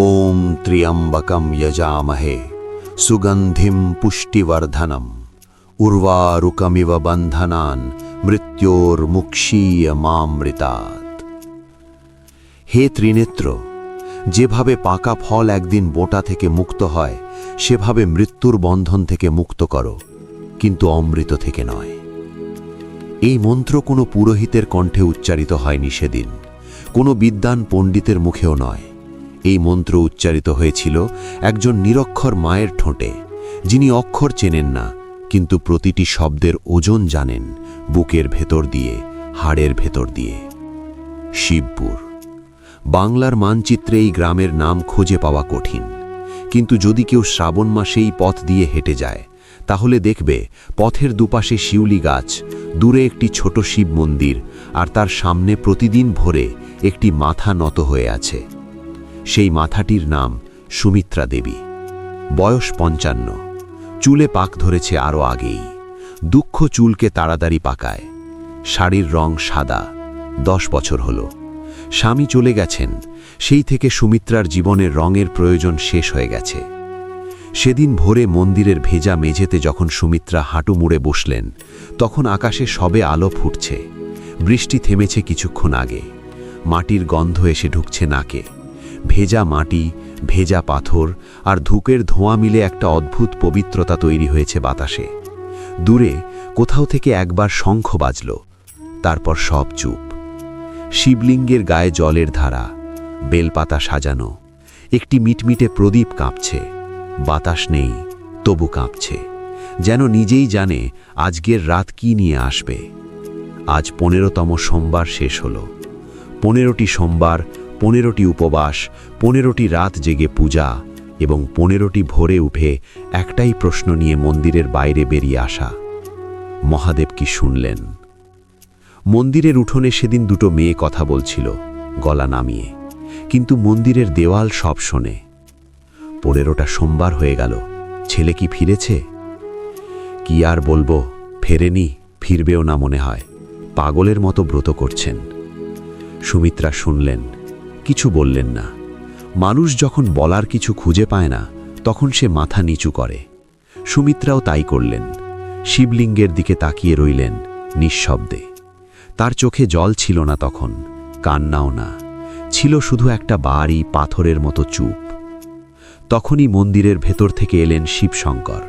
ওম ত্র্যম্বকম যজামহে সুগন্ধিম পুষ্টিবর্ধনম উর্বারুকমিব বন্ধনান মৃত্যুর্মুক্ষীয়মামৃতাৎ। হে ত্রিনেত্র, যেভাবে পাকা ফল একদিন বোটা থেকে মুক্ত হয়, সেভাবে মৃত্যুর বন্ধন থেকে মুক্ত করো, কিন্তু অমৃত থেকে নয়। এই মন্ত্র কোনো পুরোহিতের কণ্ঠে উচ্চারিত হয়নি সেদিন, কোনো বিদ্বান পণ্ডিতের মুখেও নয়। এই মন্ত্র উচ্চারিত হয়েছিল একজন নিরক্ষর মায়ের ঠোঁটে, যিনি অক্ষর চেনেন না, কিন্তু প্রতিটি শব্দের ওজন জানেন, বুকের ভেতর দিয়ে, হাড়ের ভেতর দিয়ে। শিবপুর। বাংলার মানচিত্রে এই গ্রামের নাম খুঁজে পাওয়া কঠিন, কিন্তু যদি কেউ শ্রাবণ মাসে এই পথ দিয়ে হেঁটে যায়, তাহলে দেখবে পথের দুপাশে শিউলি গাছ, দূরে একটি ছোট শিব মন্দির, আর তার সামনে প্রতিদিন ভোরে একটি মাথা নত হয়ে আছে। সেই মাথাটির নাম সুমিত্রা দেবী। বয়স ৫৫, চুলে পাক ধরেছে আরও আগেই। দুঃখ চুলকে তাড়াতাড়ি পাকায়। শাড়ির রং সাদা। ১০ বছর হল। স্বামী চলে গেছেন, সেই থেকে সুমিত্রার জীবনের রঙের প্রয়োজন শেষ হয়ে গেছে। সেদিন ভোরে মন্দিরের ভেজা মেঝেতে যখন সুমিত্রা হাঁটু মুড়ে বসলেন, তখন আকাশে সবে আলো ফুটছে। বৃষ্টি থেমেছে কিছুক্ষণ আগে। মাটির গন্ধ এসে ঢুকছে নাকে। ভেজা মাটি, ভেজা পাথর আর ধূপের ধোঁয়া মিলে একটা অদ্ভুত পবিত্রতা তৈরি হয়েছে বাতাসে। দূরে কোথাও থেকে একবার শঙ্খ বাজল, তারপর সব চুপ। শিবলিঙ্গের গায়ে জলের ধারা, বেলপাতা সাজানো, একটি মিটমিটে প্রদীপ কাঁপছে। বাতাস নেই, তবু কাঁপছে, যেন নিজেই জানে আজকের রাত কি নিয়ে আসবে। আজ ১৫তম সোমবার শেষ হল। ১৫টি সোমবার, ১৫টি উপবাস, ১৫টি রাত জেগে পূজা, এবং ১৫টি ভোরে উঠে একটাই প্রশ্ন নিয়ে মন্দিরের বাইরে বেরিয়ে আসা। মহাদেব কি শুনলেন? মন্দিরের উঠোনে সেদিন দুটো মেয়ে কথা বলছিল, গলা নামিয়ে, কিন্তু মন্দিরের দেওয়াল সব শোনে। ১৫টা সোমবার হয়ে গেল, ছেলে কি ফিরেছে? কি আর বলবো, ফেরেনি, ফিরবেও না মনে হয়। পাগলের মতো ব্রত করছেন। সুমিত্রা শুনলেন, কিছু বললেন না। মানুষ যখন বলার কিছু খুঁজে পায় না, তখন সে মাথা নিচু করে। সুমিত্রাও তাই করলেন। শিবলিঙ্গের দিকে তাকিয়ে রইলেন নিঃশব্দে। তার চোখে জল ছিল না তখন, কান্নাও না, ছিল শুধু একটা বাড়ি পাথরের মতো চুপ। তখনই মন্দিরের ভেতর থেকে এলেন শিবশঙ্কর।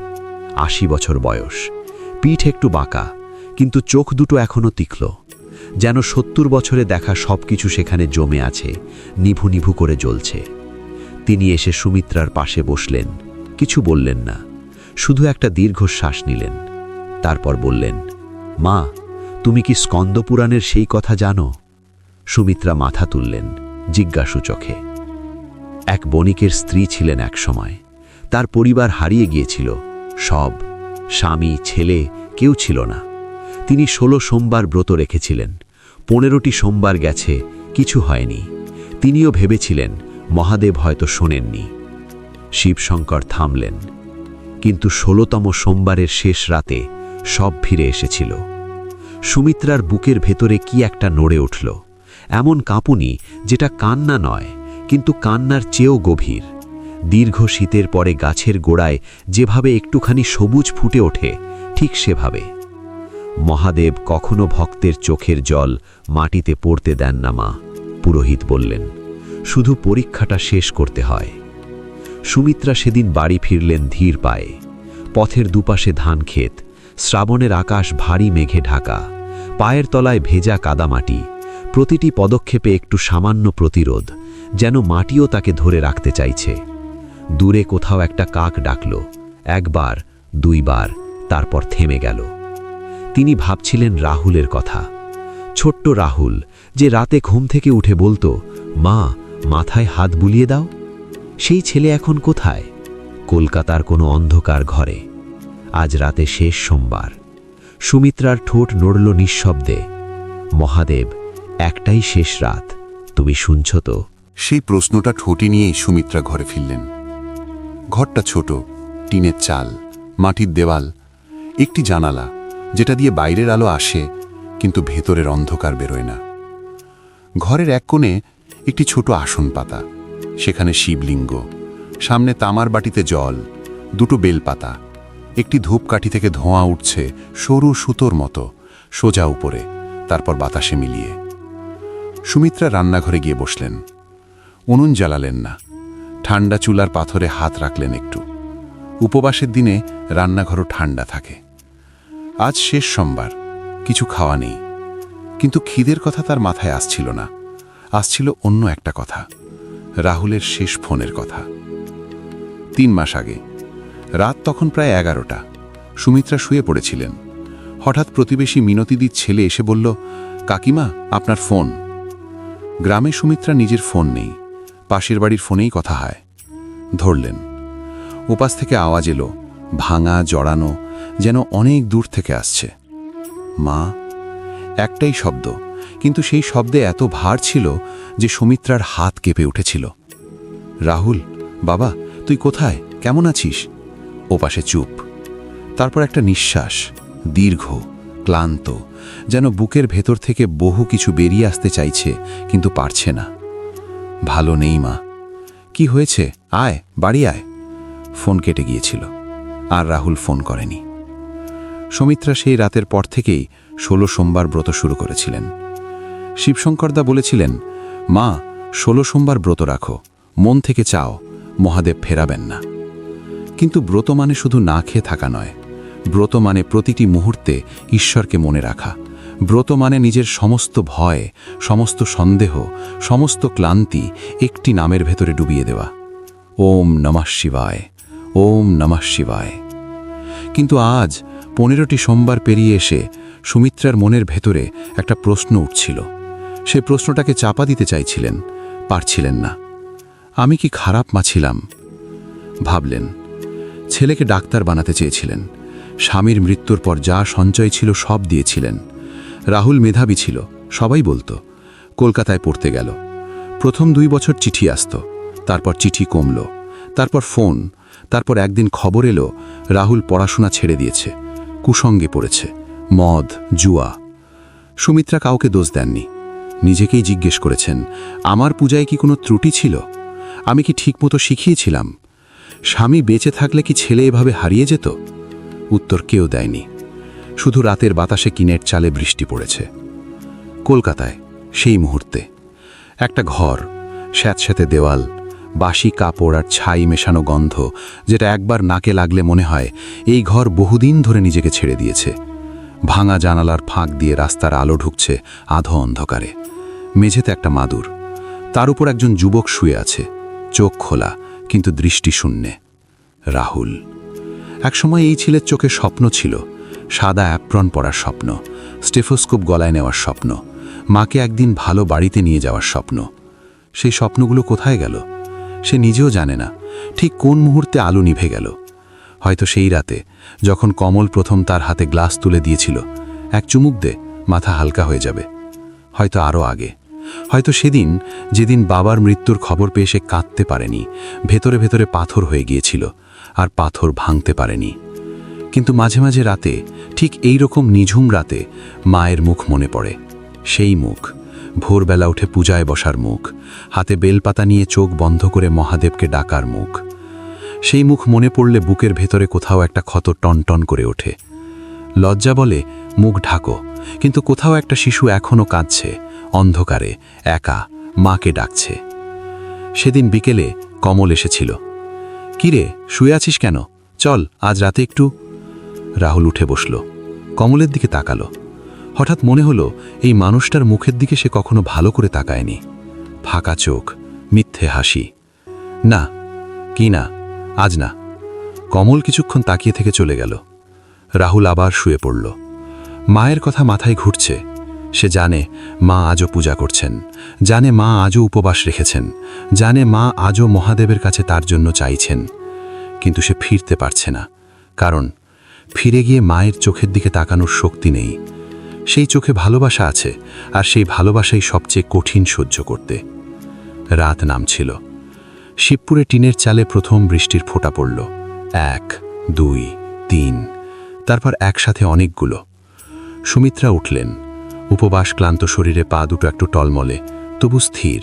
৮০ বছর বয়স, পিঠ একটু বাঁকা, কিন্তু চোখ দুটো এখনো তীক্ষ্ণ, যেন ৭০ বছরে দেখা সবকিছু সেখানে জমে আছে, নিভু নিভু করে জ্বলছে। তিনি এসে সুমিত্রার পাশে বসলেন, কিছু বললেন না, শুধু একটা দীর্ঘশ্বাস নিলেন। তারপর বললেন, মা, তুমি কি স্কন্দপুরাণের সেই কথা জানো? সুমিত্রা মাথা তুললেন জিজ্ঞাসু চোখে। এক বণিকের স্ত্রী ছিলেন এক সময়। তার পরিবার হারিয়ে গিয়েছিল, সব, স্বামী, ছেলে, কেউ ছিল না। তিনি ১৬ সোমবার ব্রত রেখেছিলেন। ১৫টি সোমবার গেছে, কিছু হয়নি। তিনিও ভেবেছিলেন মহাদেব হয়তো শোনেননি। শিবশঙ্কর থামলেন, কিন্তু ১৬তম সোমবারের শেষ রাতে সব ফিরে এসেছিল। সুমিত্রার বুকের ভেতরে কি একটা নড়ে উঠল, এমন কাঁপুনি যেটা কান্না নয়, কিন্তু কান্নার চেয়েও গভীর। দীর্ঘ শীতের পরে গাছের গোড়ায় যেভাবে একটুখানি সবুজ ফুটে ওঠে, ঠিক সেভাবে। মহাদেব কখনো ভক্তের চোখের জল মাটিতে পড়তে দেন না মা, পুরোহিত বললেন, শুধু পরীক্ষাটা শেষ করতে হয়। সুমিত্রা সেদিন বাড়ি ফিরলেন ধীর পায়ে। পথের দুপাশে ধান ক্ষেত, শ্রাবণের আকাশ ভারী মেঘে ঢাকা, পায়ের তলায় ভেজা কাদামাটি, প্রতিটি পদক্ষেপে একটু সামান্য প্রতিরোধ, যেন মাটিও তাকে ধরে রাখতে চাইছে। দূরে কোথাও একটা কাক ডাকল, একবার, দুইবার, তারপর থেমে গেল। তিনি ভাবছিলেন রাহুলের কথা। ছোট্ট রাহুল, যে রাতে ঘুম থেকে উঠে বলতো, মা, মাথায় হাত বুলিয়ে দাও। সেই ছেলে এখন কোথায়? কলকাতার কোনো অন্ধকার ঘরে। আজ রাতে শেষ সোমবার। সুমিত্রার ঠোঁট নড়ল নিঃশব্দে। মহাদেব, একটাই শেষ রাত, তুমি শুনছ তো? সেই প্রশ্নটা ঠোঁটে নিয়েই সুমিত্রা ঘরে ফিরলেন। ঘরটা ছোট, টিনের চাল, মাটির দেওয়াল, একটি জানালা যেটা দিয়ে বাইরের আলো আসে, কিন্তু ভেতরের অন্ধকার বেরোয় না। ঘরের এক কোণে একটি ছোট আসন পাতা, সেখানে শিবলিঙ্গ, সামনে তামার বাটিতে জল, দুটো বেলপাতা, একটি ধূপকাঠি থেকে ধোঁয়া উঠছে সরু সুতোর মতো সোজা উপরে, তারপর বাতাসে মিলিয়ে। সুমিত্রা রান্নাঘরে গিয়ে বসলেন। উনুন জ্বালালেন না, ঠান্ডা চুলার পাথরে হাত রাখলেন একটু। উপবাসের দিনে রান্নাঘরও ঠান্ডা থাকে। আজ শেষ সোমবার, কিছু খাওয়া নেই, কিন্তু খিদের কথা তার মাথায় আসছিল না। আসছিল অন্য একটা কথা, রাহুলের শেষ ফোনের কথা। 3 মাস আগে রাত তখন প্রায় 11টা। সুমিত্রা শুয়ে পড়েছিলেন। হঠাৎ প্রতিবেশী মিনতিদির ছেলে এসে বলল, কাকিমা, আপনার ফোন। গ্রামে সুমিত্রা নিজের ফোন নেই, পাশের বাড়ির ফোনেই কথা হয়। ধরলেন। ওপাশ থেকে আওয়াজ এলো, ভাঙা জড়ানো, যেন অনেক দূর থেকে আসছে। মা। একটাই শব্দ, কিন্তু সেই শব্দে এত ভার ছিল যে সুমিত্রার হাত কেঁপে উঠেছিল। রাহুল, বাবা, তুই কোথায়, কেমন আছিস? ওপাশে চুপ। তারপর একটা নিঃশ্বাস, দীর্ঘ, ক্লান্ত, যেন বুকের ভেতর থেকে বহু কিছু বেরিয়ে আসতে চাইছে, কিন্তু পারছে না। ভালো নেই মা। কি হয়েছে? আয়, বাড়ি আয়। ফোন কেটে গিয়েছিল, আর রাহুল ফোন করেনি। সুমিত্রা সেই রাতের পর থেকেই 16 সোমবার ব্রত শুরু করেছিলেন। শিবশঙ্করদা বলেছিলেন, মা, 16 সোমবার ব্রত রাখো, মন থেকে চাও, মহাদেব ফেরাবেন না। কিন্তু ব্রত মানে শুধু না খেয়ে থাকা নয়। ব্রত মানে প্রতিটি মুহূর্তে ঈশ্বরকে মনে রাখা। ব্রত মানে নিজের সমস্ত ভয়, সমস্ত সন্দেহ, সমস্ত ক্লান্তি একটি নামের ভেতরে ডুবিয়ে দেওয়া। ওম নমঃ শিবায়, ওম নমঃ শিবায়। কিন্তু আজ 15টি সোমবার পেরিয়ে এসে সুমিত্রার মনের ভেতরে একটা প্রশ্ন উঠছিল। সে প্রশ্নটাকে চাপা দিতে চাইছিলেন, পারছিলেন না। আমি কি খারাপ মা ছিলাম? ভাবলেন। ছেলেকে ডাক্তার বানাতে চেয়েছিলেন। স্বামীর মৃত্যুর পর যা সঞ্চয় ছিল সব দিয়েছিলেন। রাহুল মেধাবী ছিল, সবাই বলতো। কলকাতায় পড়তে গেল। প্রথম 2 বছর চিঠি আসত, তারপর চিঠি কমল, তারপর ফোন, তারপর একদিন খবর এলো রাহুল পড়াশোনা ছেড়ে দিয়েছে, কুসঙ্গে পড়েছে, মদ, জুয়া। সুমিত্রা কাউকে দোষ দেননি, নিজেকেই জিজ্ঞেস করেছেন, আমার পূজায় কি কোনো ত্রুটি ছিল? আমি কি ঠিকমতো শিখিয়েছিলাম? স্বামী বেঁচে থাকলে কি ছেলে এভাবে হারিয়ে যেত? উত্তর কেউ দেয়নি। শুধু রাতের বাতাসে কিনের চালে বৃষ্টি পড়েছে। কলকাতায় সেই মুহূর্তে একটা ঘর, স্যাঁতস্যাঁতে দেওয়াল, বাসি কাপড় আর ছাই মেশানো গন্ধ, যেটা একবার নাকে লাগলে মনে হয় এই ঘর বহুদিন ধরে নিজেকে ছেড়ে দিয়েছে। ভাঙা জানালার ফাঁক দিয়ে রাস্তার আলো ঢুকছে আধো অন্ধকারে। মেঝেতে একটা মাদুর, তার উপর একজন যুবক শুয়ে আছে, চোখ খোলা কিন্তু দৃষ্টি শূন্যে। রাহুল। একসময় এই ছেলের চোখে স্বপ্ন ছিল, সাদা অ্যাপ্রন পরার স্বপ্ন, স্টেথোস্কোপ গলায় নেওয়ার স্বপ্ন, মাকে একদিন ভালো বাড়িতে নিয়ে যাওয়ার স্বপ্ন। সেই স্বপ্নগুলো কোথায় গেল সে নিজেও জানে না। ঠিক কোন মুহূর্তে আলো নিভে গেল। হয়তো সেই রাতে যখন কমল প্রথম তার হাতে গ্লাস তুলে দিয়েছিল, এক চুমুক দে, মাথা হালকা হয়ে যাবে। হয়তো আরও আগে, হয়তো সেদিন যেদিন বাবার মৃত্যুর খবর পেয়ে সে কাঁদতে পারেনি, ভেতরে ভেতরে পাথর হয়ে গিয়েছিল, আর পাথর ভাঙতে পারেনি। কিন্তু মাঝে মাঝে রাতে, ঠিক এই রকম নিঝুম রাতে, মায়ের মুখ মনে পড়ে। সেই মুখ, ভোরবেলা উঠে পূজায় বসার মুখ, হাতে বেলপাতা নিয়ে চোখ বন্ধ করে মহাদেবকে ডাকার মুখ। সেই মুখ মনে পড়লে বুকের ভেতরে কোথাও একটা ক্ষত টনটন করে ওঠে। লজ্জা বলে মুখ ঢাকো, কিন্তু কোথাও একটা শিশু এখনও কাঁদছে, অন্ধকারে, একা, মাকে ডাকছে। সেদিন বিকেলে কমল এসেছিল। কিরে, শুয়ে আছিস কেন? চল, আজ রাতে একটু। রাহুল উঠে বসল, কমলের দিকে তাকালো। হঠাৎ মনে হলো এই মানুষটার মুখের দিকে সে কখনো ভালো করে তাকায়নি। ফাঁকা চোখ, মিথ্যে হাসি। না, কি না, আজ না। কমল কিছুক্ষণ তাকিয়ে থেকে চলে গেল। রাহুল আবার শুয়ে পড়ল। মায়ের কথা মাথায় ঘুরছে। সে জানে মা আজও পূজা করছেন, জানে মা আজও উপবাস রেখেছেন, জানে মা আজও মহাদেবের কাছে তার জন্য চাইছেন। কিন্তু সে ফিরতে পারছে না, কারণ ফিরে গিয়ে মায়ের চোখের দিকে তাকানোর শক্তি নেই। সেই চোখে ভালোবাসা আছে, আর সেই ভালোবাসাই সবচেয়ে কঠিন সহ্য করতে। রাত নামছিল। শিবপুরে টিনের চালে প্রথম বৃষ্টির ফোঁটা পড়ল। 1, 2, 3, তারপর একসাথে অনেকগুলো। সুমিত্রা উঠলেন। উপবাস ক্লান্ত শরীরে পা দুটো একটু টলমলে, তবু স্থির।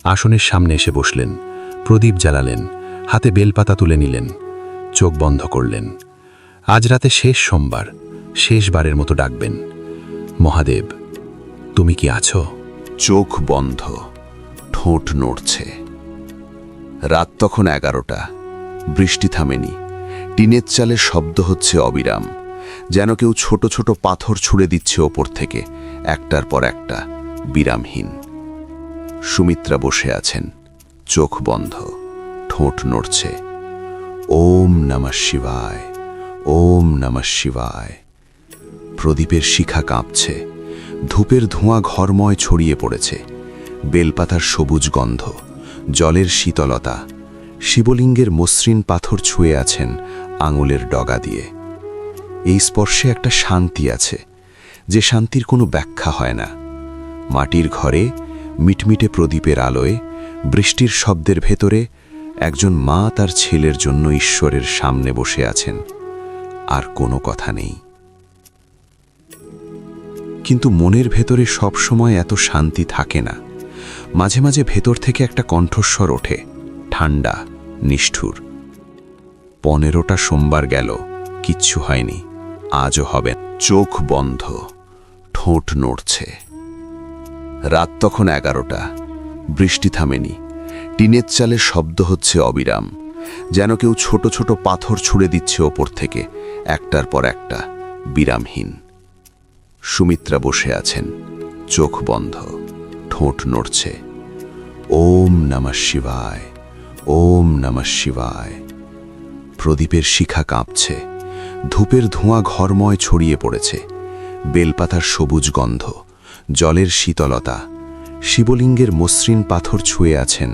আসনের সামনে এসে বসলেন। প্রদীপ জ্বালালেন, হাতে বেলপাতা তুলে নিলেন, চোখ বন্ধ করলেন। আজ রাতে শেষ সোমবার, শেষবারের মতো ডাকবেন, মহাদেব তুমি কি আছো? চোখ বন্ধ, ঠোঁট নড়ছে। রাত তখন 11টা, বৃষ্টি থামেনি। টিনের চালের শব্দ হচ্ছে অবিরাম, যেন কেউ ছোট ছোট পাথর ছুঁড়ে দিচ্ছে ওপর থেকে, একটার পর একটা, বিরামহীন। সুমিত্রা বসে আছেন, চোখ বন্ধ, ঠোঁট নড়ছে। ওম নমঃ শিবায়, ওম নমঃ শিবায়। প্রদীপের শিখা কাঁপছে, ধূপের ধোঁয়া ঘরময় ছড়িয়ে পড়েছে। বেলপাতার সবুজ গন্ধ, জলের শীতলতা। শিবলিঙ্গের মসৃণ পাথর ছুঁয়ে আছেন আঙুলের ডগা দিয়ে। এই স্পর্শে একটা শান্তি আছে, যে শান্তির কোনো ব্যাখ্যা হয় না। মাটির ঘরে মিটমিটে প্রদীপের আলোয়, বৃষ্টির শব্দের ভেতরে একজন মা তার ছেলের জন্য ঈশ্বরের সামনে বসে আছেন, আর কোনো কথা নেই। কিন্তু মনের ভেতরে সব সময় এত শান্তি থাকে না। মাঝে মাঝে ভেতর থেকে একটা কণ্ঠস্বর ওঠে, ঠান্ডা, নিষ্ঠুর। 15টা সোমবার গেল, কিচ্ছু হয়নি, আজও হবে। চোখ বন্ধ, ঠোঁট নড়ছে। রাত তখন 11টা, বৃষ্টি থামেনি। টিনের চালের শব্দ হচ্ছে অবিরাম, যেন কেউ ছোট ছোট পাথর ছুঁড়ে দিচ্ছে ওপর থেকে, একটার পর একটা, বিরামহীন। সুমিত্রা বসে আছেন, চোখ বন্ধ, ঠোঁট নড়ছে। ওম নমঃ শিবায়, ওম নমঃ শিবায়। প্রদীপের শিখা কাঁপছে, ধূপের ধোঁয়া ঘরময় ছড়িয়ে পড়েছে। বেলপাতার সবুজ গন্ধ, জলের শীতলতা। শিবলিঙ্গের মসৃণ পাথর ছুঁয়ে আছেন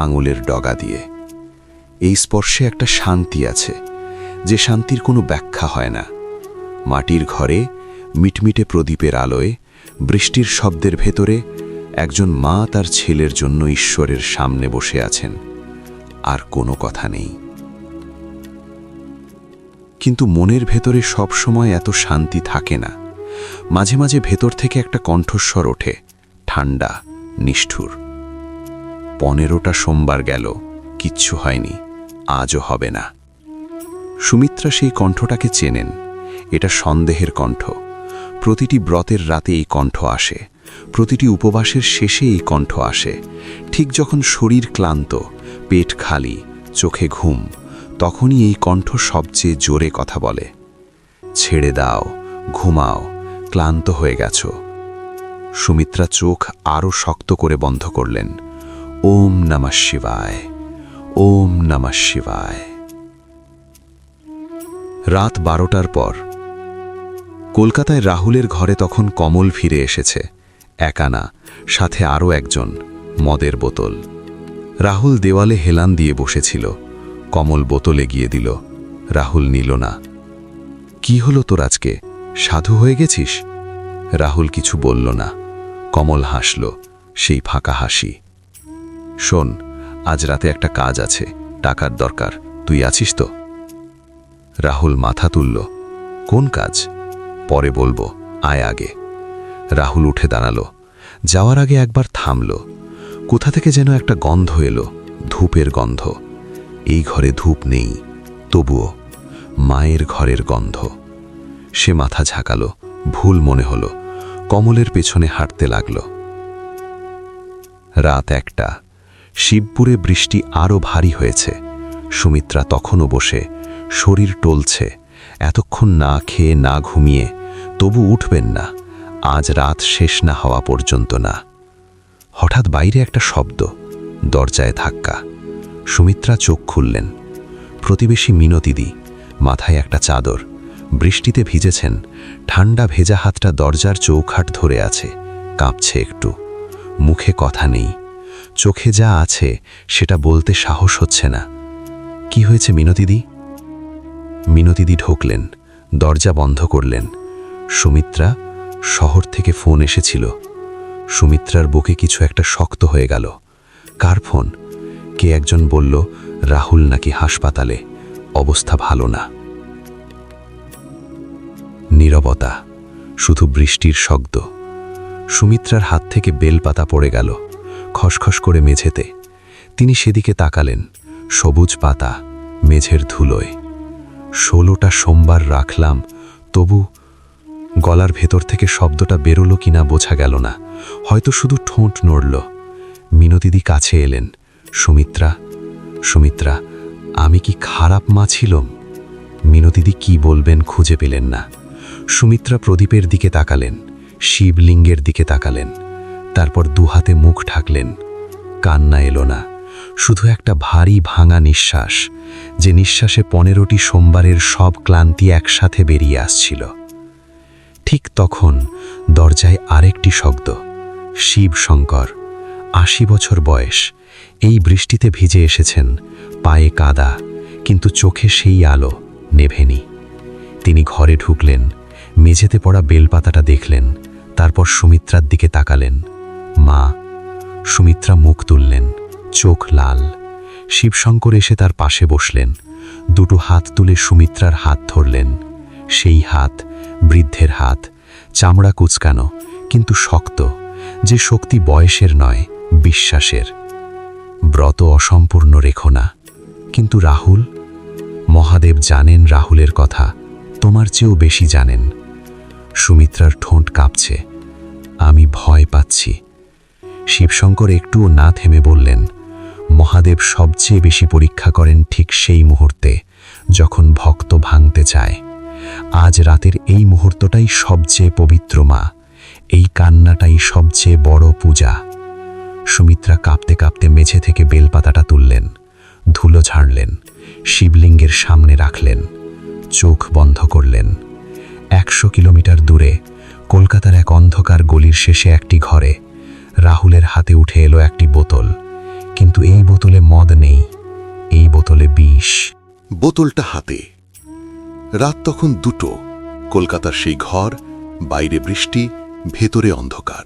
আঙুলের ডগা দিয়ে। এই স্পর্শে একটা শান্তি আছে, যে শান্তির কোনো ব্যাখ্যা হয় না। মাটির ঘরে মিটমিটে প্রদীপের আলোয়, বৃষ্টির শব্দের ভেতরে একজন মা তার ছেলের জন্য ঈশ্বরের সামনে বসে আছেন, আর কোনো কথা নেই। কিন্তু মনের ভেতরে সব সময় এত শান্তি থাকে না। মাঝে মাঝে ভেতর থেকে একটা কণ্ঠস্বর ওঠে, ঠান্ডা, নিষ্ঠুর। 15টা সোমবার গেল, কিচ্ছু হয়নি, আজও হবে না। সুমিত্রা সেই কণ্ঠটাকে চেনেন। এটা সন্দেহের কণ্ঠ। প্রতিটি ব্রতের রাতে এই কণ্ঠ আসে, প্রতিটি উপবাসের শেষে এই কণ্ঠ আসে। ঠিক যখন শরীর ক্লান্ত, পেট খালি, চোখে ঘুম, তখনই এই কণ্ঠ সবচেয়ে জোরে কথা বলে, ছেড়ে দাও, ঘুমাও, ক্লান্ত হয়ে গেছো। সুমিত্রা চোখ আরও শক্ত করে বন্ধ করলেন। ওম নমঃ শিবায়, ওম নমঃ শিবায়। রাত 12টার পর কলকাতায় রাহুলের ঘরে তখন কমল ফিরে এসেছে, একা না, সাথে আরও একজন, মদের বোতল। রাহুল দেওয়ালে হেলান দিয়ে বসেছিল, কমল বোতল এগিয়ে দিল। রাহুল নিল না। কি হলো তোর আজকে, সাধু হয়ে গেছিস? রাহুল কিছু বলল না। কমল হাসল, সেই ফাঁকা হাসি। শোন, আজ রাতে একটা কাজ আছে, টাকার দরকার, তুই আছিস তো? রাহুল মাথা তুলল। কোন কাজ? পরে বলবো, আয় আগে। রাহুল উঠে দাঁড়ালো। যাওয়ার আগে একবার থামল। কোথা থেকে যেন একটা গন্ধ এলো, ধূপের গন্ধ। এই ঘরে ধূপ নেই, তবুও মায়ের ঘরের গন্ধ। সে মাথা ঝাঁকালো, ভুল মনে হলো। কমলের পেছনে হাঁটতে লাগল। রাত 1টা, শিবপুরে বৃষ্টি আরও ভারী হয়েছে। সুমিত্রা তখনও বসে, শরীর টলছে। এতক্ষণ না খেয়ে না ঘুমিয়ে, তবু উঠবেন না, আজ রাত শেষ না হওয়া পর্যন্ত না। হঠাৎ বাইরে একটা শব্দ, দরজায় ধাক্কা। সুমিত্রা চোখ খুললেন। প্রতিবেশী মিনতিদি, মাথায় একটা চাদর, বৃষ্টিতে ভিজেছেন। ঠান্ডা ভেজা হাতটা দরজার চৌখাট ধরে আছে, কাঁপছে একটু। মুখে কথা নেই, চোখে যা আছে সেটা বলতে সাহস হচ্ছে না। কি হয়েছে মিনতিদি? মিনতিদি ঢোকলেন, দরজা বন্ধ করলেন। সুমিত্রা, শহর থেকে ফোন এসেছিল। সুমিত্রার বুকে কিছু একটা শক্ত হয়ে গেল। কার ফোন? কে একজন বলল রাহুল নাকি হাসপাতালে, অবস্থা ভালো না। নীরবতা, শুধু বৃষ্টির শব্দ। সুমিত্রার হাত থেকে বেলপাতা পড়ে গেল, খসখস করে মেঝেতে। তিনি সেদিকে তাকালেন। সবুজ পাতা, মেঝের ধুলোয়। 16টা সোমবার রাখলাম, তবু গলার ভেতর থেকে শব্দটা বেরোলো কিনা বোঝা গেল না, হয়তো শুধু ঠোঁট নড়ল। মিনতিদি কাছে এলেন। সুমিত্রা, সুমিত্রা, আমি কি খারাপ মা ছিলাম? মিনতিদি কি বলবেন খুঁজে পেলেন না। সুমিত্রা প্রদীপের দিকে তাকালেন, শিবলিঙ্গের দিকে তাকালেন, তারপর দুহাতে মুখ ঢাকলেন। কান্না এলো না, শুধু একটা ভারী ভাঙা নিঃশ্বাস, যে নিঃশ্বাসে 15টি সোমবারের সব ক্লান্তি একসাথে বেরিয়ে আসছিল। ঠিক তখন দরজায় আরেকটি শব্দ। শিবশঙ্কর, 80 বছর বয়স, এই বৃষ্টিতে ভিজে এসেছেন, পায়ে কাদা, কিন্তু চোখে সেই আলো নেভেনি। তিনি ঘরে ঢুকলেন, মেঝেতে পড়া বেলপাতাটা দেখলেন, তারপর সুমিত্রার দিকে তাকালেন। মা। সুমিত্রা মুখ তুললেন, চোখ লাল। শিবশঙ্কর এসে তার পাশে বসলেন, দুটো হাত তুলে সুমিত্রার হাত ধরলেন। সেই হাত বৃদ্ধের হাত, চামড়া কুচকানো, কিন্তু শক্ত, যে শক্তি বয়সের নয়, বিশ্বাসের। ব্রত অসম্পূর্ণ রেখো না। কিন্তু রাহুল? মহাদেব জানেন রাহুলের কথা, তোমার চেয়েও বেশি জানেন। সুমিত্রার ঠোঁট কাঁপছে। আমি ভয় পাচ্ছি। শিবশঙ্কর একটুও না থেমে বললেন, মহাদেব সবচেয়ে বেশি পরীক্ষা করেন ঠিক সেই মুহূর্তে, যখন ভক্ত ভাঙতে চায়। আজ রাতের এই মুহূর্তটাই সবচেয়ে পবিত্র মা, এই কান্নাটাই সবচেয়ে বড় পূজা। সুমিত্রা কাঁপতে কাঁপতে মেঝে থেকে বেলপাতাটা তুললেন, ধুলো ঝাড়লেন, শিবলিঙ্গের সামনে রাখলেন, চোখ বন্ধ করলেন। 100 কিলোমিটার দূরে কলকাতার এক অন্ধকার গলির শেষে একটি ঘরে রাহুলের হাতে উঠে এলো একটি বোতল, কিন্তু এই বোতলে মদ নেই, এই বোতলে বিষ। বোতলটা হাতে। রাত তখন 2টো। কলকাতার সেই ঘর, বাইরে বৃষ্টি, ভেতরে অন্ধকার।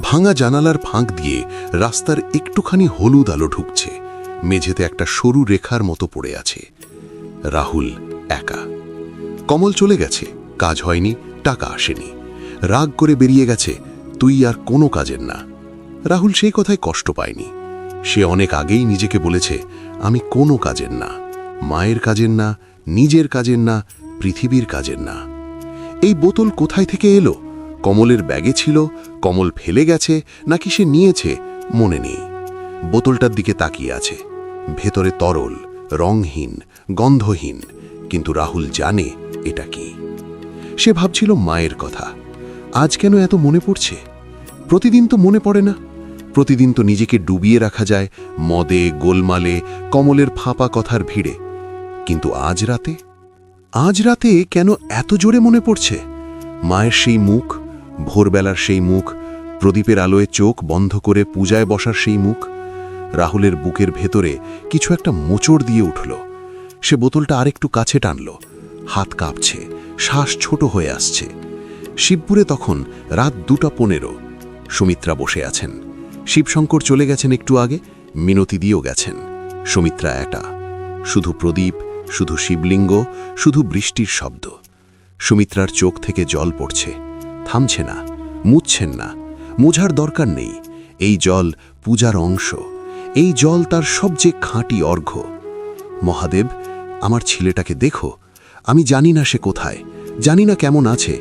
ভাঙা জানালার ফাঁক দিয়ে রাস্তার একটুখানি হলুদ আলো ঢুকছে, মেঝেতে একটা সরু রেখার মতো পড়ে আছে। রাহুল একা। কমল চলে গেছে, কাজ হয়নি, টাকা আসেনি। রাগ করে বেরিয়ে গেছে, তুই আর কোনো কাজের না। রাহুল সেই কথায় কষ্ট পায়নি। সে অনেক আগেই নিজেকে বলেছে, আমি কোনো কাজের না, মায়ের কাজের না, নিজের কাজের না, পৃথিবীর কাজের না। এই বোতল কোথায় থেকে এলো? কমলের ব্যাগে ছিল, কমল ফেলে গেছে, নাকি সে নিয়েছে, মনে নেই। বোতলটার দিকে তাকিয়ে আছে। ভেতরে তরল, রংহীন, গন্ধহীন, কিন্তু রাহুল জানে এটা কি। সে ভাবছিল মায়ের কথা। আজ কেন এত মনে পড়ছে? প্রতিদিন তো মনে পড়ে না। প্রতিদিন তো নিজেকে ডুবিয়ে রাখা যায় মদে, গোলমালে, কমলের ফাঁপা কথার ভিড়ে। কিন্তু আজ রাতে কেন এত জোরে মনে পড়ছে? মায়ের সেই মুখ, ভোরবেলার সেই মুখ, প্রদীপের আলোয় চোখ বন্ধ করে পূজায় বসার সেই মুখ। রাহুলের বুকের ভেতরে কিছু একটা মোচড় দিয়ে উঠল। সে বোতলটা আরেকটু কাছে টানল। হাত কাঁপছে, শ্বাস ছোট হয়ে আসছে। শিবপুরে তখন রাত 2:15। সুমিত্রা বসে আছেন। শিবশঙ্কর চলে গেছেন একটু আগে, মিনতিদিও গেছেন। সুমিত্রা একা। শুধু প্রদীপ, শুধু শিবলিঙ্গ, শুধু বৃষ্টির শব্দ। সুমিত্রার চোখ থেকে জল পড়ছে, থামছে না, মুছছেন না। মোঝার দরকার নেই। এই জল পূজার অংশ। এই জল তার সবচেয়ে খাঁটি অর্ঘ্য। মহাদেব, আমার ছেলেটাকে দেখো। আমি জানি না সে কোথায়, জানি না কেমন আছে,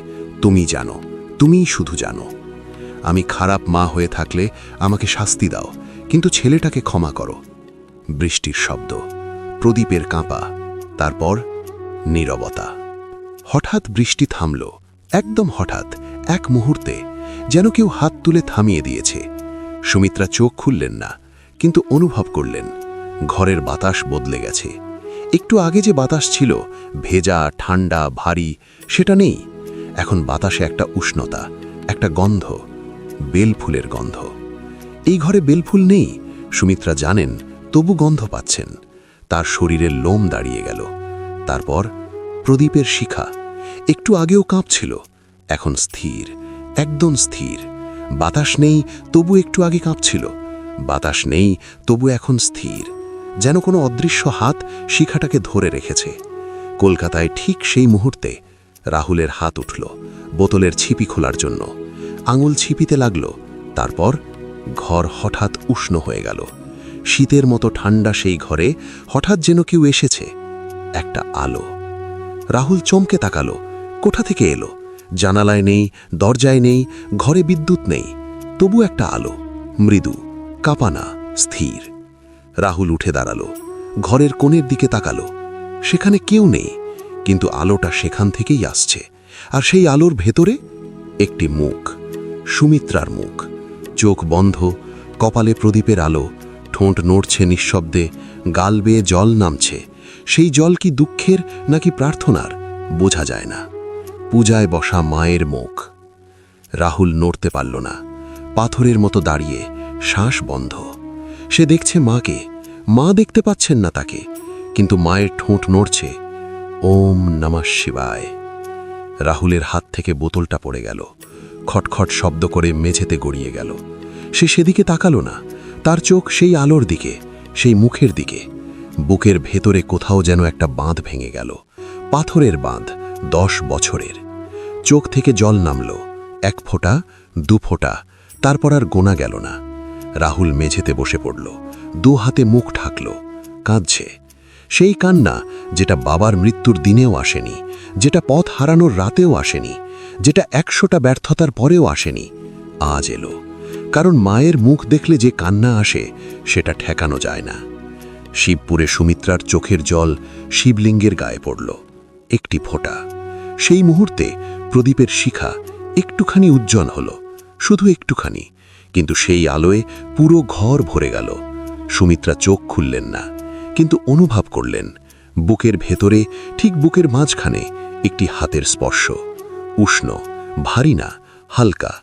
তুমি জানো, তুমিই শুধু জানো। আমি খারাপ মা হয়ে থাকলে আমাকে শাস্তি দাও, কিন্তু ছেলেটাকে ক্ষমা করো। বৃষ্টির শব্দ, প্রদীপের কাঁপা, তারপর নীরবতা। হঠাৎ বৃষ্টি থামল, একদম হঠাৎ, এক মুহূর্তে, যেন কেউ হাত তুলে থামিয়ে দিয়েছে। সুমিত্রা চোখ খুললেন না, কিন্তু অনুভব করলেন ঘরের বাতাস বদলে গেছে। একটু আগে যে বাতাস ছিল, ভেজা, ঠান্ডা, ভারী, সেটা নেই। এখন বাতাসে একটা উষ্ণতা, একটা গন্ধ, বেলফুলের গন্ধ। এই ঘরে বেলফুল নেই, সুমিত্রা জানেন, তবু গন্ধ পাচ্ছেন। তার শরীরের লোম দাঁড়িয়ে গেল। তারপর প্রদীপের শিখা, একটু আগেও কাঁপছিল, এখন স্থির, একদম স্থির। বাতাস নেই, তবু একটু আগে কাঁপছিল। বাতাস নেই, তবু এখন স্থির, যেন কোনো অদৃশ্য হাত শিখাটাকে ধরে রেখেছে। কলকাতায় ঠিক সেই মুহূর্তে রাহুলের হাত উঠল বোতলের ছিপি খোলার জন্য। আঙুল ছিপিতে লাগল, তারপর ঘর হঠাৎ উষ্ণ হয়ে গেল। শীতের মতো ঠান্ডা সেই ঘরে হঠাৎ যেন কেউ এসেছে। একটা আলো। রাহুল চমকে তাকালো। কোথা থেকে এলো? জানালায় নেই, দরজায় নেই, ঘরে বিদ্যুৎ নেই, তবু একটা আলো, মৃদু, কাঁপানা, স্থির। রাহুল উঠে দাঁড়ালো, ঘরের কোণের দিকে তাকালো। সেখানে কেউ নেই, কিন্তু আলোটা সেখান থেকেই আসছে। আর সেই আলোর ভেতরে একটি মুখ, সুমিত্রার মুখ। চোখ বন্ধ, কপালে প্রদীপের আলো, ঠোঁট নড়ছে নিঃশব্দে, গাল বেয়ে জল নামছে। সেই জল কি দুঃখের নাকি প্রার্থনার বোঝা যায় না। পূজায় বসা মায়ের মুখ। রাহুল নড়তে পারল না, পাথরের মতো দাঁড়িয়ে, শ্বাস বন্ধ। সে দেখছে মাকে, মা দেখতে পাচ্ছেন না তাকে, কিন্তু মায়ের ঠোঁট নড়ছে। ওম নমঃ শিবায়। রাহুলের হাত থেকে বোতলটা পড়ে গেল, খটখট শব্দ করে মেঝেতে গড়িয়ে গেল। সে সেদিকে তাকালো না, তার চোখ সেই আলোর দিকে, সেই মুখের দিকে। বুকের ভেতরে কোথাও যেন একটা বাঁধ ভেঙে গেল, পাথরের বাঁধ, 10 বছরের। চোখ থেকে জল নামল, 1 ফোঁটা, 2 ফোঁটা, তারপর আর গোনা গেল না। রাহুল মেঝেতে বসে পড়ল, 2 হাতে মুখ ঢাকল, কাঁদছে। সেই কান্না যেটা বাবার মৃত্যুর দিনেও আসেনি, যেটা পথ হারানোর রাতেও আসেনি, যেটা 100টা ব্যর্থতার পরেও আসেনি, আজ এলো। কারণ মায়ের মুখ দেখলে যে কান্না আসে সেটা ঠেকানো যায় না। শিবপুরে সুমিত্রার চোখের জল শিবলিঙ্গের গায়ে পড়ল, একটি ফোঁটা। সেই মুহূর্তে প্রদীপের শিখা একটুখানি উজ্জ্বল হলো, শুধু একটুখানি, কিন্তু সেই আলোয় পুরো ঘর ভরে গেল। সুমিত্রা চোখ খুললেন না, কিন্তু অনুভব করলেন বুকের ভেতরে, ঠিক বুকের মাঝখানে একটি হাতের স্পর্শ। উষ্ণ, ভারী না, হালকা,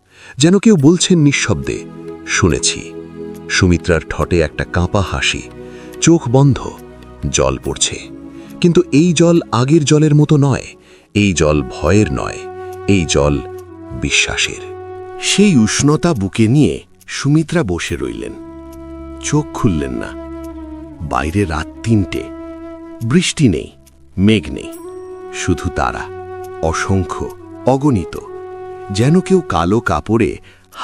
যেন কেউ বলছেন নিঃশব্দে, শুনেছি। সুমিত্রার ঠোঁটে একটা কাঁপা হাসি, চোখ বন্ধ, জল পড়ছে। কিন্তু এই জল আগের জলের মতো নয়, এই জল ভয়ের নয়, এই জল বিশ্বাসের। সেই উষ্ণতা বুকে নিয়ে সুমিত্রা বসে রইলেন, চোখ খুললেন না। বাইরে রাত 3টে, বৃষ্টি নেই, মেঘ নেই, শুধু তারা, অসংখ্য, অগণিত, যেন কেউ কালো কাপড়ে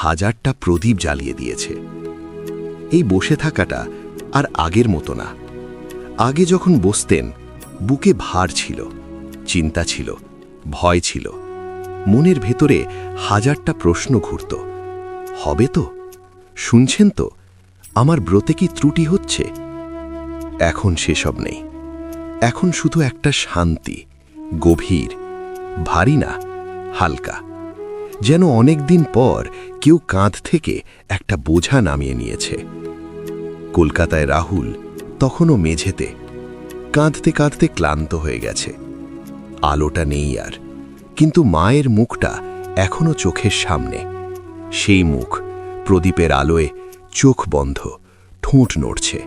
1000টা প্রদীপ জ্বালিয়ে দিয়েছে। এই বসে থাকাটা আর আগের মতো না। আগে যখন বসতেন, বুকে ভার ছিল, চিন্তা ছিল, ভয় ছিল, মনের ভেতরে 1000টা প্রশ্ন ঘুরত। হবে তো? শুনছেন তো? আমার ব্রতে কি ত্রুটি হচ্ছে? এখন সেসব নেই। এখন শুধু একটা শান্তি, গভীর, ভারী না, হালকা, যেন অনেক দিন পর কেউ কাঁধ থেকে একটা বোঝা নামিয়ে নিয়েছে। কলকাতায় রাহুল তখনও মেঝেতে, কাঁদতে কাঁদতে ক্লান্ত হয়ে গেছে। আলোটা নেই আর, কিন্তু মায়ের মুখটা এখনো চোখের সামনে। সেই মুখ প্রদীপের আলোয়, চোখ বন্ধ, ঠোঁট নড়ছে।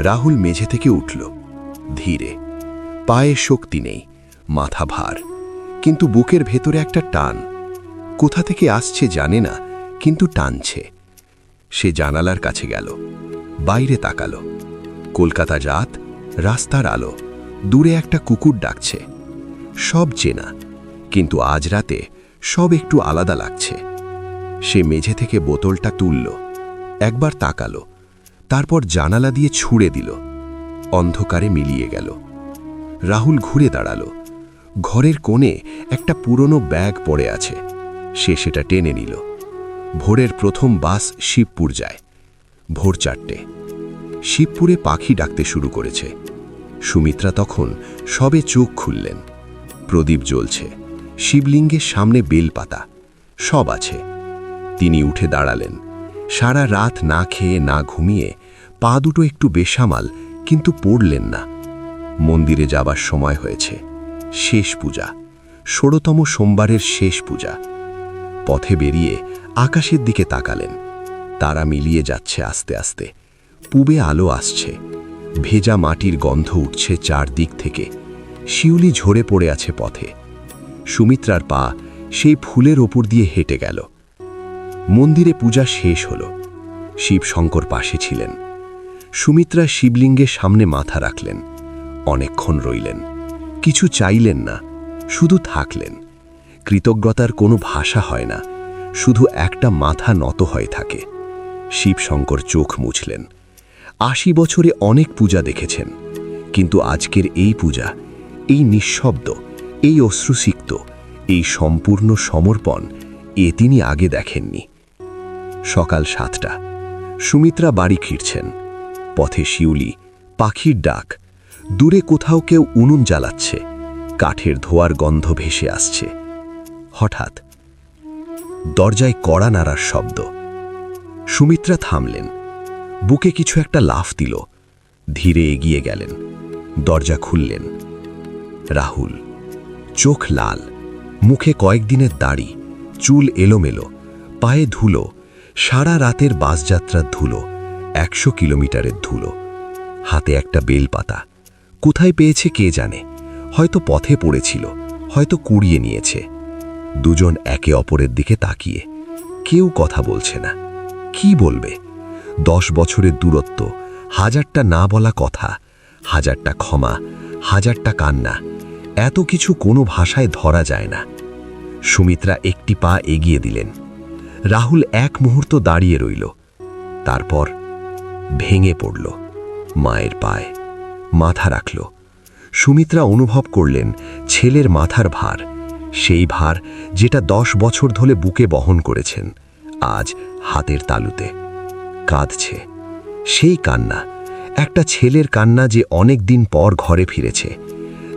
রাহুল মেঝে থেকে উঠল, ধীরে। পায়ে শক্তি নেই, মাথা ভার, কিন্তু বুকের ভেতরে একটা টান। কোথা থেকে আসছে জানে না, কিন্তু টানছে। সে জানালার কাছে গেল, বাইরে তাকালো। কলকাতা রাত, রাস্তার আলো, দূরে একটা কুকুর ডাকছে। সব চেনা, কিন্তু আজ রাতে সব একটু আলাদা লাগছে। সে মেঝে থেকে বোতলটা তুলল, একবার তাকালো, তারপর জানালা দিয়ে ছুঁড়ে দিল। অন্ধকারে মিলিয়ে গেল। রাহুল ঘুরে দাঁড়ালো। ঘরের কোণে একটা পুরনো ব্যাগ পড়ে আছে। সে সেটা টেনে নিল। ভোরের প্রথম বাস শিবপুর যায়। ভোর 4টে। শিবপুরে পাখি ডাকতে শুরু করেছে। সুমিত্রা তখন সবে চোখ খুললেন। প্রদীপ জ্বলছে, শিবলিঙ্গের সামনে বেলপাতা, সব আছে। তিনি উঠে দাঁড়ালেন। সারা রাত না খেয়ে না ঘুমিয়ে, পা দুটো একটু বেসামাল, কিন্তু পড়লেন না। মন্দিরে যাবার সময় হয়েছে। শেষ পূজা, 16তম সোমবারের শেষ পূজা। পথে বেরিয়ে আকাশের দিকে তাকালেন। তারা মিলিয়ে যাচ্ছে আস্তে আস্তে। পূবে আলো আসছে, ভেজা মাটির গন্ধ উঠছে চারদিক থেকে। শিউলি ঝরে পড়ে আছে পথে। সুমিত্রার পা সেই ফুলের ওপর দিয়ে হেঁটে গেল। মন্দিরে পূজা শেষ হল। শিব শঙ্কর পাশে ছিলেন। সুমিত্রা শিবলিঙ্গের সামনে মাথা রাখলেন। অনেকক্ষণ রইলেন, কিছু চাইলেন না, শুধু থাকলেন। কৃতজ্ঞতার কোনো ভাষা হয় না, শুধু একটা মাথা নত হয়ে থাকে। শিব শঙ্কর চোখ মুছলেন। 80 বছরে অনেক পূজা দেখেছেন, কিন্তু আজকের এই পূজা, এই নিঃশব্দ, এই অশ্রুসিক্ত, এই সম্পূর্ণ সমর্পণ তিনি আগে দেখেননি। সকাল 7টা, সুমিত্রা বাড়ি ফিরছেন। পথে শিউলি, পাখির ডাক, দূরে কোথাও কেউ উনুন জ্বালাচ্ছে, কাঠের ধোয়ার গন্ধ ভেসে আসছে। হঠাৎ দরজায় কড়া নাড়ার শব্দ। সুমিত্রা থামলেন, বুকে কিছু একটা লাফ দিল। ধীরে এগিয়ে গেলেন, দরজা খুললেন। রাহুল, চোখ লাল, মুখে কয়েকদিনের দাড়ি, চুল এলোমেলো, পায়ে ধুলো, সারা রাতের বাসযাত্রার ধুলো, 100 কিলোমিটারের ধুলো। হাতে একটা বেলপাতা, কোথায় পেয়েছে কে জানে, হয়তো পথে পড়েছিল, হয়তো কুড়িয়ে নিয়েছে। দুজন একে অপরের দিকে তাকিয়ে, কেউ কথা বলছে না। কি বলবে? 10 বছরের দূরত্ব, 1000টা না বলা কথা, 1000টা ক্ষমা, 1000টা কান্না, এত কিছু কোনো ভাষায় ধরা যায় না। সুমিত্রা একটি পা এগিয়ে দিলেন। রাহুল এক মুহূর্ত দাঁড়িয়ে রইল, তারপর ভেঙে পড়ল মায়ের পায়ে, মাথা রাখল। সুমিত্রা অনুভব করলেন ছেলের মাথার ভার, সেই ভার যেটা 10 বছর ধরে বুকে বহন করেছেন, আজ হাতের তালুতে কাঁদছে। সেই কান্না, একটা ছেলের কান্না যে অনেক দিন পর ঘরে ফিরেছে,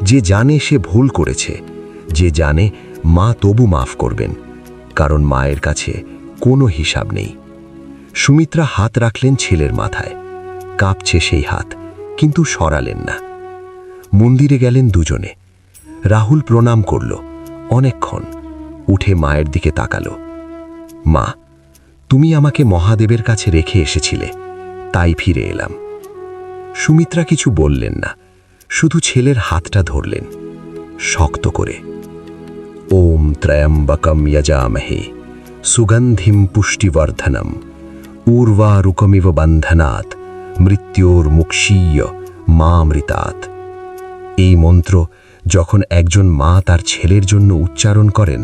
যে জানে সে ভুল করেছে, যে জানে মা তবু মাফ করবেন, কারণ মায়ের কাছে কোনো হিসাব নেই। সুমিত্রা হাত রাখলেন ছেলের মাথায়, কাঁপছে সেই হাত, কিন্তু সরালেন না। মন্দিরে গেলেন দুজনে। রাহুল প্রণাম করল অনেকক্ষণ, উঠে মায়ের দিকে তাকালো। মা, তুমি আমাকে মহাদেবের কাছে রেখে এসেছিলে, তাই ফিরে এলাম। সুমিত্রা কিছু বললেন না, শুধু ছেলের হাতটা ধরলেন শক্ত করে। ওম ত্রয়ম্বকম যজামহে সুগন্ধিম পুষ্টিবর্ধনম উর্বারুকমিব বন্ধনাৎ মৃত্যুর মুক্ষীয় মামৃতাৎ। এই মন্ত্র যখন একজন মা তার ছেলের জন্য উচ্চারণ করেন,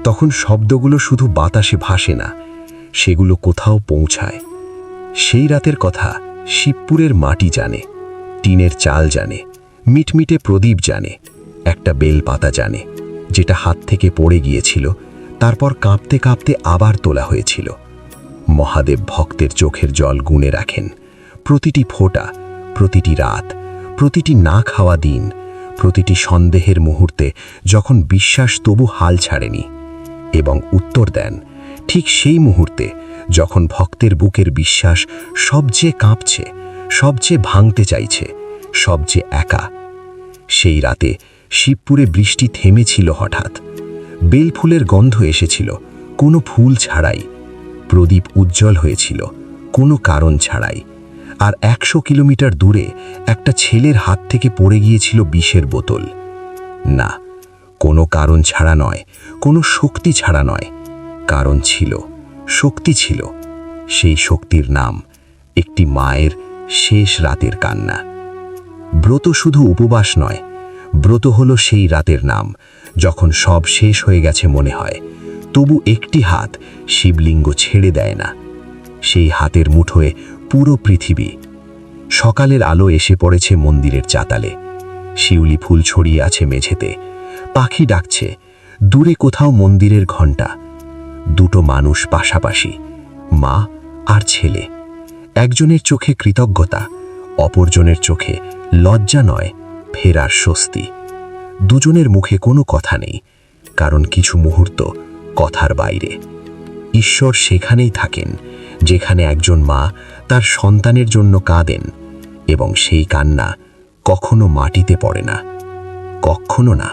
তখন শব্দগুলো শুধু বাতাসে ভাসে না, সেগুলো কোথাও পৌঁছায়। সেই রাতের কথা শিবপুরের মাটি জানে, টিনের চাল জানে, মিটমিটে প্রদীপ জানে, একটা বেলপাতা জানে, যেটা হাত থেকে পড়ে গিয়েছিল, তারপর কাঁপতে কাঁপতে আবার তোলা হয়েছিল। মহাদেব ভক্তের চোখের জল গুণে রাখেন, প্রতিটি ফোঁটা, প্রতিটি রাত, প্রতিটি না খাওয়া দিন, প্রতিটি সন্দেহের মুহূর্তে যখন বিশ্বাস তবু হাল ছাড়েনি, এবং উত্তর দেন ঠিক সেই মুহূর্তে যখন ভক্তের বুকের বিশ্বাস সবচেয়ে কাঁপছে, সবচেয়ে ভাঙতে চাইছে, সবচেয়ে একা। সেই রাতে শিবপুরে বৃষ্টি থেমেছিল হঠাৎ। বেলফুলের গন্ধ এসেছিল কোনো ফুল ছাড়াই, প্রদীপ উজ্জ্বল হয়েছিল কোনো কারণ ছাড়াই, আর 100 কিলোমিটার দূরে একটা ছেলের হাত থেকে পড়ে গিয়েছিল বিষের বোতল। না, কোনো কারণ ছাড়া নয়, কোনো শক্তি ছাড়া নয়, কারণ ছিল, শক্তি ছিল। সেই শক্তির নাম একটি মায়ের শেষ রাতের কান্না। ব্রত শুধু উপবাস নয়, ব্রত হলো সেই রাতের নাম যখন সব শেষ হয়ে গেছে মনে হয়, তবু একটি হাত শিবলিঙ্গ ছেড়ে দেয় না। সেই হাতের মুঠোয় পুরো পৃথিবী। সকালের আলো এসে পড়েছে মন্দিরের চাতালে, শিউলি ফুল ছড়িয়ে আছে মেঝেতে, পাখি ডাকছে, দূরে কোথাও মন্দিরের ঘণ্টা। দুটো মানুষ পাশাপাশি, মা আর ছেলে। একজনের চোখে কৃতজ্ঞতা, অপরজনের চোখে লজ্জা নয়, ফেরার স্বস্তি। দুজনের মুখে কোনো কথা নেই, কারণ কিছু মুহূর্ত কথার বাইরে। ঈশ্বর সেখানেই থাকেন যেখানে একজন মা তার সন্তানের জন্য কাঁদেন, এবং সেই কান্না কখনো মাটিতে পড়ে না, কখনো না।